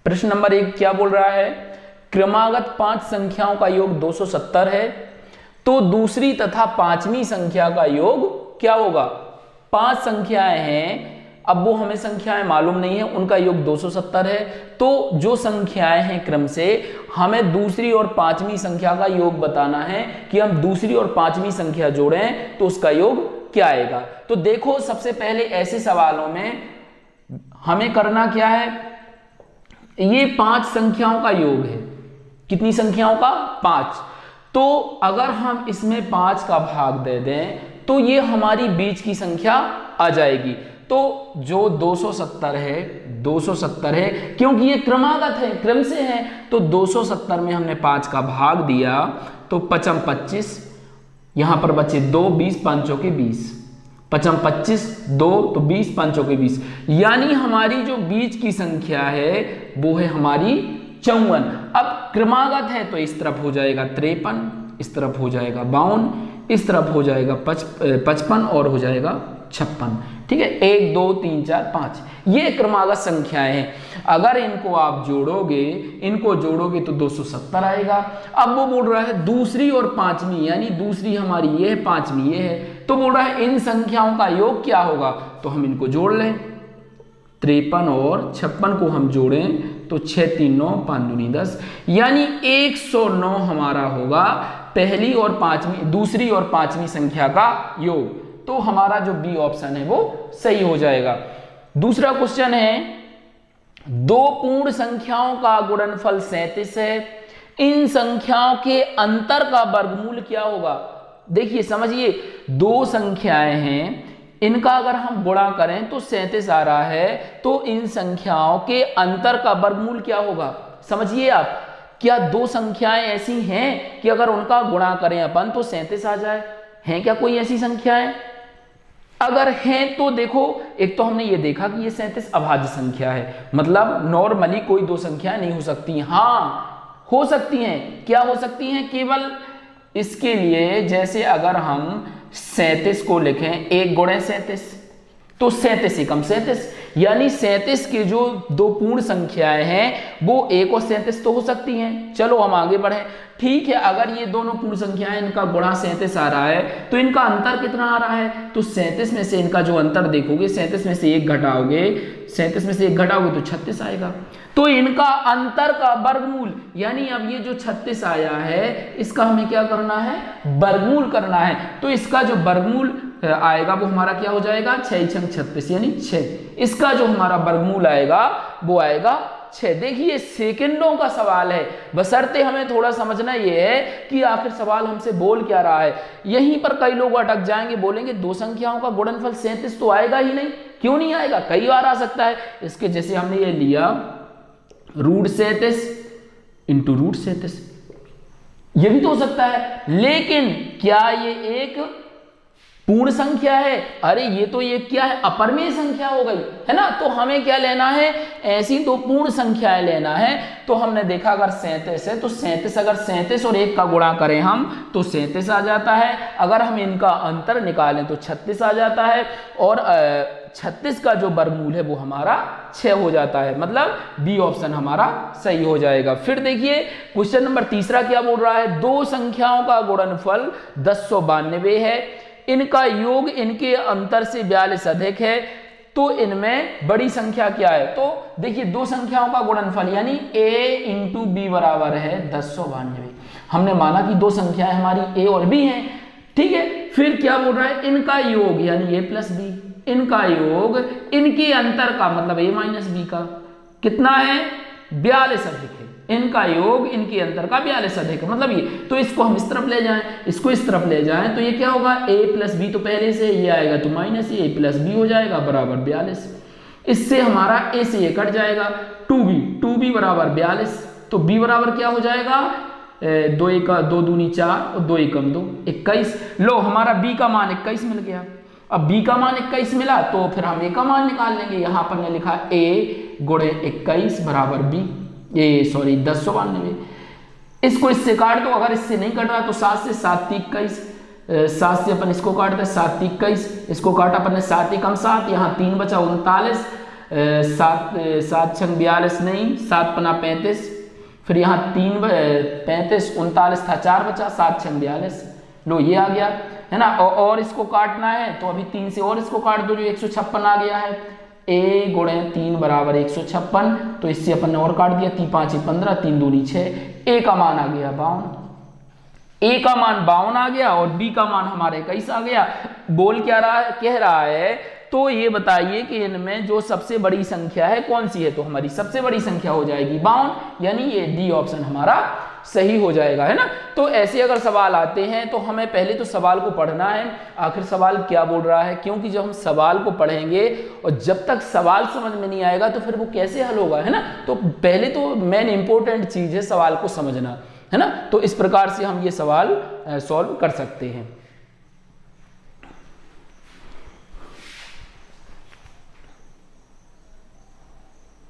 प्रश्न नंबर 1 क्या बोल रहा है, क्रमागत 5 संख्याओं का योग 270 है, तो दूसरी तथा पांचवी संख्या का योग क्या होगा। 5 संख्याएं हैं, अब वो हमें संख्याएं मालूम नहीं है, उनका योग 270 है, तो जो संख्याएं हैं क्रम से हमें दूसरी और पांचवी संख्या का योग बताना है कि हम दूसरी और पांचवी संख्या जोड़ें तो उसका योग क्या आएगा। तो देखो सबसे पहले ऐसे सवालों में हमें करना क्या है, ये 5 संख्याओं का योग है, कितनी संख्याओं का, 5। तो अगर हम इसमें 5 का भाग दे दें तो ये हमारी बीच की संख्या आ जाएगी। तो जो 270 है क्योंकि ये क्रमागत है, क्रम से है, तो 270 में हमने 5 का भाग दिया तो 5 25, यहां पर बचे 2, 20 5 चौके 20, 5 25 2 तो 20 5 चौके 20, यानी हमारी जो बीच की संख्या है वो है हमारी 54। अब क्रमागत है तो इस तरफ हो जाएगा 53, इस तरफ हो जाएगा 52, इस तरफ हो जाएगा 55 और हो जाएगा 56। ठीक है, 1 2 3 4 5 ये क्रमागत संख्याएं हैं। अगर इनको आप जोड़ोगे तो 270 आएगा। अब वो बोल रहा है दूसरी और पांचवी, यानी दूसरी हमारी ये है, पांचवी ये है, तो बोल रहा है इन संख्याओं का योग क्या होगा। तो हम इनको जोड़ लें, 53 और 56 को हम जोड़ें तो 6 3 9 5 दूनी 10, यानी 109 हमारा होगा पहली और पांचवी, दूसरी और पांचवी संख्या का योग। तो हमारा जो बी ऑप्शन है वो सही हो जाएगा। दूसरा क्वेश्चन है, 2 पूर्ण संख्याओं का गुणनफल 37 है, इन संख्याओं के अंतर का वर्गमूल क्या होगा। देखिए समझिए, 2 संख्याएं हैं, इनका अगर हम गुणा करें तो 37 आ रहा है, तो इन संख्याओं के अंतर का वर्गमूल क्या होगा। समझिए आप, क्या 2 संख्याएं ऐसी हैं कि अगर उनका गुणा करें अपन तो 37 आ जाए, हैं क्या कोई ऐसी संख्याएं। अगर हैं तो देखो, एक तो हमने ये देखा कि ये 37 अभाज्य संख्या है, मतलब नॉर्मली कोई 2 संख्याएं नहीं हो सकती। हाँ हो सकती हैं, क्या हो सकती हैं, केवल इसके लिए जैसे अगर हम 37 को लिखें 1 गुणे 37 तो 37 एकम 37, यानी 37 के जो 2 पूर्ण संख्याएं हैं वो 1 और 37 तो हो सकती हैं। चलो हम आगे बढ़े। ठीक है, अगर ये दोनों पूर्ण संख्याएं इनका गुणा 37 आ रहा है तो इनका अंतर कितना आ रहा है, तो 37 में से इनका जो अंतर देखोगे, 37 में से 1 घटाओगे, 37 में से 1 घटाओगे तो 36 आएगा। तो इनका अंतर का वर्गमूल, यानी अब ये जो 36 आया है इसका हमें क्या करना है, वर्गमूल करना है। तो इसका जो वर्गमूल आएगा वो हमारा क्या हो जाएगा, 6 6 36 यानी 6। इसका जो हमारा वर्गमूल आएगा वो आएगा 6। देखिए सेकंडों का सवाल है, बशर्ते हमें थोड़ा समझना ये है कि आखिर सवाल हमसे बोल क्या रहा है। यहीं पर कई लोग अटक जाएंगे, बोलेंगे 2 संख्याओं का गुणनफल 37 तो आएगा ही नहीं। क्यों नहीं आएगा, कई बार आ सकता है। इसके जैसे हमने ये लिया √37 इंटू √37, ये भी तो हो सकता है, लेकिन क्या ये एक पूर्ण संख्या है, अरे ये तो ये क्या है, अपरिमेय संख्या हो गई है ना। तो हमें क्या लेना है, ऐसी 2 पूर्ण संख्याएं लेना है। तो हमने देखा अगर 37 है तो 37, अगर 37 और 1 का गुणा करें हम तो 37 आ जाता है। अगर हम इनका अंतर निकालें तो 36 आ जाता है, और 36 का जो वर्गमूल है वो हमारा 6 हो जाता है। मतलब बी ऑप्शन हमारा सही हो जाएगा। फिर देखिए क्वेश्चन नंबर 3 क्या बोल रहा है, 2 संख्याओं का गुणनफल 1092 है, इनका योग इनके अंतर से 42 अधिक है, तो इनमें बड़ी संख्या क्या है। तो देखिए 2 संख्याओं का गुणनफल यानी a इंटू बी बराबर है 1092। हमने माना कि 2 संख्याएं हमारी a और b हैं, ठीक है। फिर क्या बोल रहा है, इनका योग यानी a प्लस बी, इनका योग इनके अंतर का मतलब a माइनस बी का कितना है, 42 अधिक है। इनका योग इनके अंतर का 42 अधिक है, मतलब ये। तो इसको हम इस तरफ ले जाएं, इसको इस तरफ ले जाएं तो ये क्या होगा, a प्लस बी तो पहले से ये आएगा तो माइनस a प्लस बी हो जाएगा बराबर 42। इससे हमारा a से ये कट जाएगा, 2b बराबर 42। तो b बराबर क्या हो जाएगा, 2 दूनी 4 और 2 एकम 2 21। लो हमारा b का मान 21 मिल गया। अब b का मान 21 मिला तो फिर हम a का मान निकाल लेंगे। यहाँ पर ने लिखा a गुणे 21 बराबर b, ये सॉरी 1092। इसको इससे काट दो, अगर इससे नहीं कट रहा तो 7 से 7 21, 7 से अपन इसको काटते हैं 7 21, इसको काटा अपन ने 7 एकम 7, यहाँ 3 बचा 39, सात सात छंग 42 नहीं, 7 पना 35, फिर यहाँ 3 35 39 था, 4 बचा, 7 छंग 42, लो ये आ गया है ना। और इसको काटना है तो अभी 3 से और इसको काट दो, जो 156 आ गया है। a गुणे 3 बराबर 156, तो इससे अपन ने और काट दिया, 3 5 15, 3 दूनी 6, a का मान आ गया 52, a का मान 52 आ गया और b का मान हमारे 21 आ गया। बोल क्या रहा है, कह रहा है तो ये बताइए कि इनमें जो सबसे बड़ी संख्या है कौन सी है, तो हमारी सबसे बड़ी संख्या हो जाएगी 52, यानी ये डी ऑप्शन हमारा सही हो जाएगा, है ना। तो ऐसे अगर सवाल आते हैं तो हमें पहले तो सवाल को पढ़ना है, आखिर सवाल क्या बोल रहा है, क्योंकि जब हम सवाल को पढ़ेंगे और जब तक सवाल समझ में नहीं आएगा तो फिर वो कैसे हल होगा, है ना। तो पहले तो मेन इंपॉर्टेंट चीज है सवाल को समझना, है ना। तो इस प्रकार से हम ये सवाल सॉल्व कर सकते हैं।